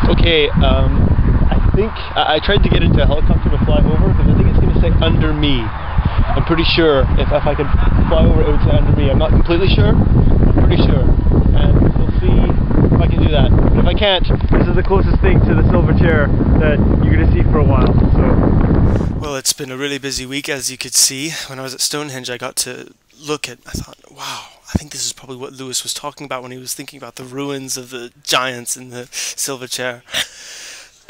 Okay, I think I tried to get into a helicopter to fly over, but I think it's going to say under me. I'm pretty sure if I could fly over, it would say under me. I'm not completely sure. I'm pretty sure, and we'll see if I can do that. But if I can't, this is the closest thing to the silver chair that you're going to see for a while. So, well, it's been a really busy week, as you could see. When I was at Stonehenge, I got to look at. I thought, wow. I think this is probably what Lewis was talking about when he was thinking about the ruins of the giants in the silver chair.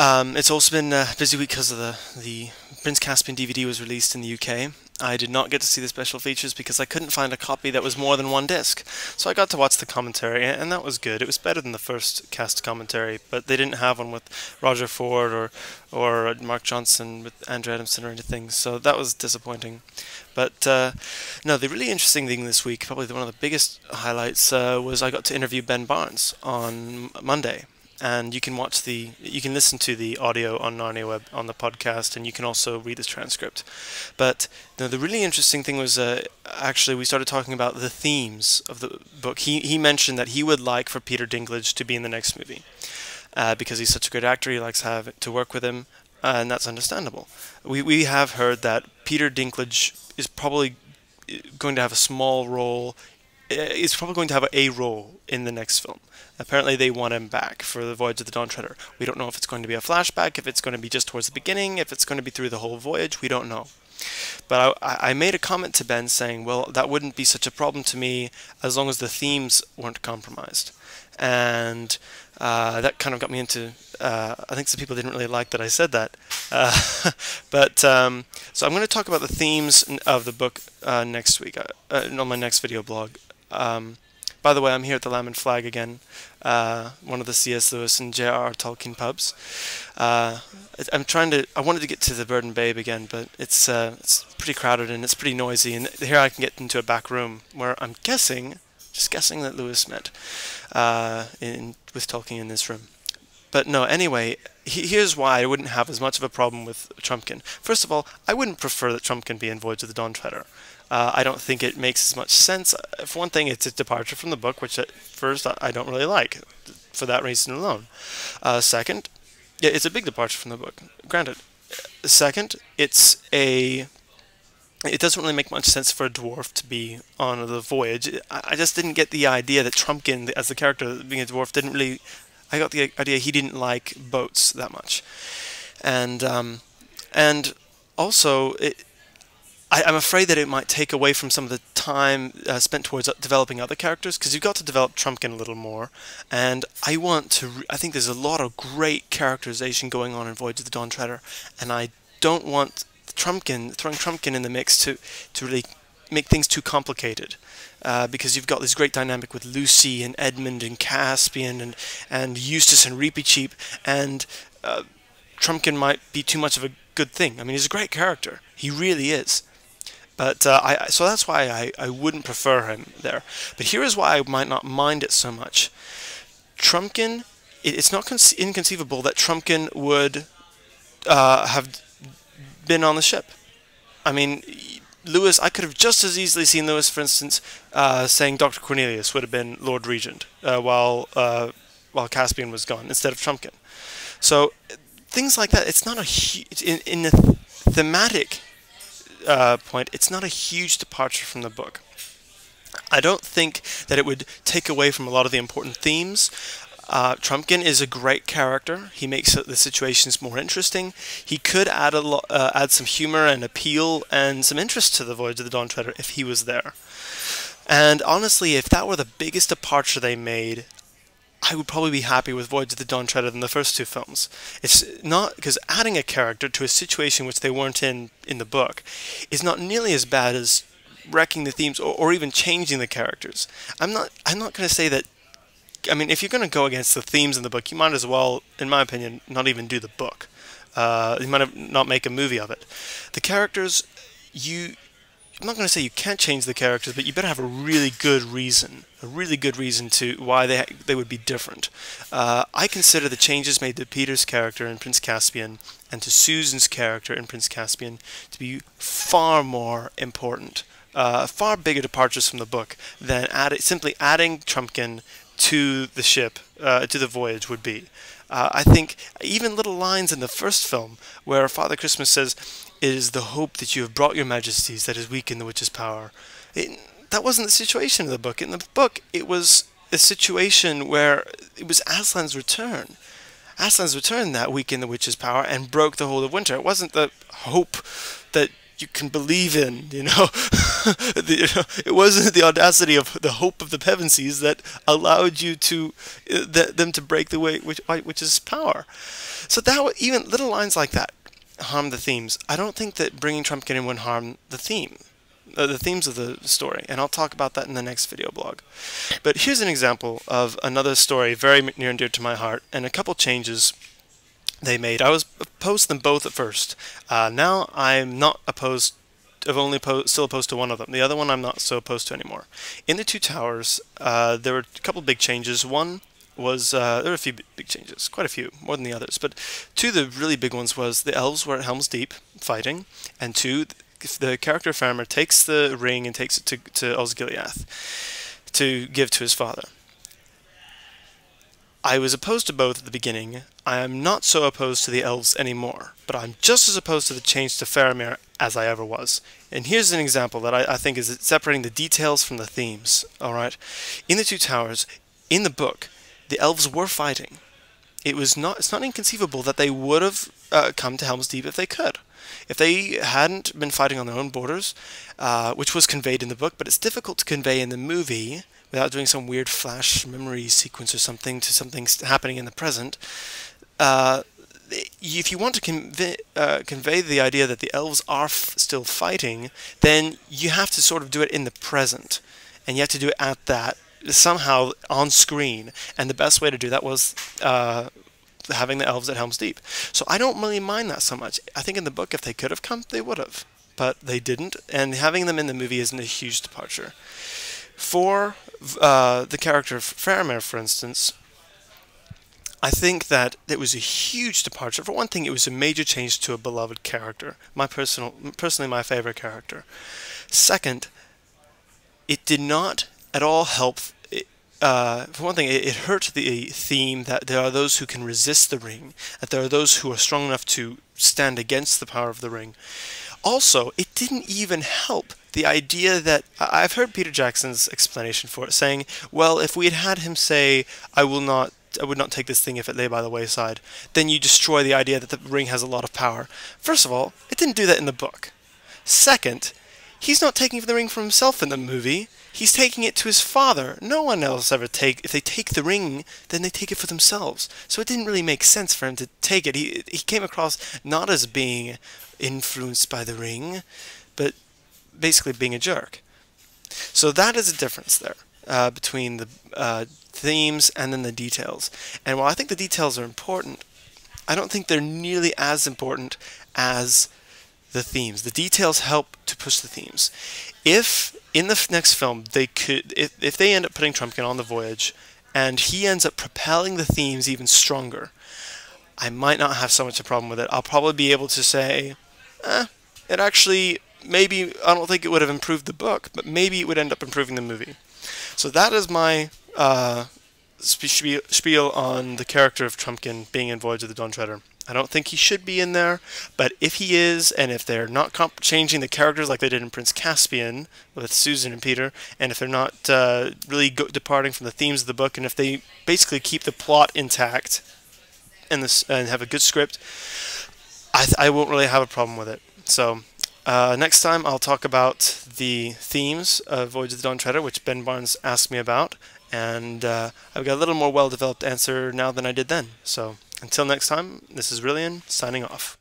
It's also been a busy week because of the Prince Caspian DVD was released in the UK. I did not get to see the special features because I couldn't find a copy that was more than one disc. So I got to watch the commentary, and that was good. It was better than the first cast commentary, but they didn't have one with Roger Ford or Mark Johnson with Andrew Adamson or anything, so that was disappointing. But no, the really interesting thing this week, probably one of the biggest highlights, was I got to interview Ben Barnes on Monday. And you can listen to the audio on Narnia Web on the podcast, and you can also read the transcript. But the really interesting thing was actually we started talking about the themes of the book. He mentioned that he would like for Peter Dinklage to be in the next movie because he's such a good actor. He likes to work with him, and that's understandable. We have heard that Peter Dinklage is probably going to have a small role. Is probably going to have a role in the next film. Apparently they want him back for the Voyage of the Dawn Treader. We don't know if it's going to be a flashback, if it's going to be just towards the beginning, if it's going to be through the whole voyage, we don't know. But I made a comment to Ben saying, well, that wouldn't be such a problem to me as long as the themes weren't compromised. And that kind of got me into, I think some people didn't really like that I said that. So I'm going to talk about the themes of the book next week, on my next video blog. By the way, I'm here at the Lamb and Flag again, one of the C.S. Lewis and J.R.R. Tolkien pubs. I wanted to get to the Bird and Babe again, but it's pretty crowded and it's pretty noisy, and here I can get into a back room where I'm just guessing that Lewis met with Tolkien in this room. But no, anyway, here's why I wouldn't have as much of a problem with Trumpkin. First of all, I wouldn't prefer that Trumpkin be in Voyage of the Dawn Treader. I don't think it makes as much sense. For one thing, it's a departure from the book, which at first I don't really like, for that reason alone. Second, yeah, it's a big departure from the book, granted. Second, it doesn't really make much sense for a dwarf to be on the voyage. I just didn't get the idea that Trumpkin, as the character being a dwarf, didn't really... I got the idea he didn't like boats that much. And also... I'm afraid that it might take away from some of the time spent towards developing other characters, because you've got to develop Trumpkin a little more, and I think there's a lot of great characterization going on in Voyage of the Dawn Treader, and I don't want throwing Trumpkin in the mix to really make things too complicated, because you've got this great dynamic with Lucy and Edmund and Caspian and Eustace and Reepicheep, and Trumpkin might be too much of a good thing. I mean, he's a great character. He really is. But so that's why I wouldn't prefer him there. But here is why I might not mind it so much. Trumpkin, it's not inconceivable that Trumpkin would have been on the ship. I mean, Lewis, I could have just as easily seen Lewis, for instance, saying Dr. Cornelius would have been Lord Regent while Caspian was gone, instead of Trumpkin. So things like that, it's not in the thematic point, it's not a huge departure from the book. I don't think that it would take away from a lot of the important themes. Trumpkin is a great character. He makes the situations more interesting. He could add add some humor and appeal and some interest to the Voyage of the Dawn Treader if he was there. And honestly, if that were the biggest departure they made, I would probably be happy with Voyage of the Dawn Treader than the first two films. It's not, because adding a character to a situation which they weren't in the book is not nearly as bad as wrecking the themes or even changing the characters. I'm not going to say that. I mean, if you're going to go against the themes in the book, you might as well, in my opinion, not even do the book. You might not make a movie of it. The characters, I'm not going to say you can't change the characters, but you better have a really good reason to why they would be different. I consider the changes made to Peter's character in Prince Caspian and to Susan's character in Prince Caspian to be far more important, far bigger departures from the book than simply adding Trumpkin to the ship, to the voyage would be. I think even little lines in the first film where Father Christmas says, "It is the hope that you have brought your majesties that has weakened the witch's power." That wasn't the situation in the book. In the book, it was a situation where it was Aslan's return. Aslan's return that weakened the witch's power and broke the hold of winter. It wasn't the hope that you can believe in, you know. It wasn't the audacity of the hope of the Pevensies that allowed you to them to break the witch's power. So that even little lines like that harm the themes. I don't think that bringing Trumpkin in would harm the themes of the story, and I'll talk about that in the next video blog. But here's an example of another story very near and dear to my heart, and a couple changes they made. I was opposed to them both at first. Now I'm not opposed. Still opposed to one of them. The other one I'm not so opposed to anymore. In the Two Towers, there were a couple big changes. One was there were a few big changes, quite a few, more than the others. But two of the really big ones was the elves were at Helm's Deep fighting, and two, the character Faramir takes the ring and takes it to Osgiliath to give to his father. I was opposed to both at the beginning. I am not so opposed to the elves anymore, but I'm just as opposed to the change to Faramir as I ever was. And here's an example that I think is separating the details from the themes. Alright? In the Two Towers, in the book, the elves were fighting. It's not inconceivable that they would have come to Helm's Deep if they could. If they hadn't been fighting on their own borders, which was conveyed in the book, but it's difficult to convey in the movie without doing some weird flash memory sequence or something to something happening in the present. If you want to convey the idea that the elves are still fighting, then you have to sort of do it in the present, and you have to do it at that, somehow on screen, and the best way to do that was having the elves at Helm's Deep. So I don't really mind that so much. I think in the book, if they could have come, they would have, but they didn't, and having them in the movie isn't a huge departure. For the character of Faramir, for instance, I think that it was a huge departure. For one thing, it was a major change to a beloved character, personally my favorite character. Second, it did not at all help. For one thing, it hurt the theme that there are those who can resist the ring, that there are those who are strong enough to stand against the power of the ring. Also, it didn't even help the idea that I've heard Peter Jackson's explanation for it, saying, well, if we had had him say, I would not take this thing if it lay by the wayside, then you destroy the idea that the ring has a lot of power. First of all, it didn't do that in the book. Second, he's not taking the ring for himself in the movie. He's taking it to his father. No one else ever if they take the ring, then they take it for themselves. So it didn't really make sense for him to take it. He came across not as being influenced by the ring, but basically being a jerk. So that is a difference there between the themes and then the details. And while I think the details are important, I don't think they're nearly as important as the themes. The details help to push the themes. If in the next film if they end up putting Trumpkin on the Voyage and he ends up propelling the themes even stronger, I might not have so much a problem with it. I'll probably be able to say, it actually, maybe, I don't think it would have improved the book, but maybe it would end up improving the movie. So that is my spiel on the character of Trumpkin being in Voyage of the Dawn Treader. I don't think he should be in there, but if he is, and if they're not changing the characters like they did in Prince Caspian with Susan and Peter, and if they're not really departing from the themes of the book, and if they basically keep the plot intact and have a good script, I won't really have a problem with it. So next time I'll talk about the themes of Voyage of the Dawn Treader, which Ben Barnes asked me about, and I've got a little more well-developed answer now than I did then. So until next time, this is Rillian, signing off.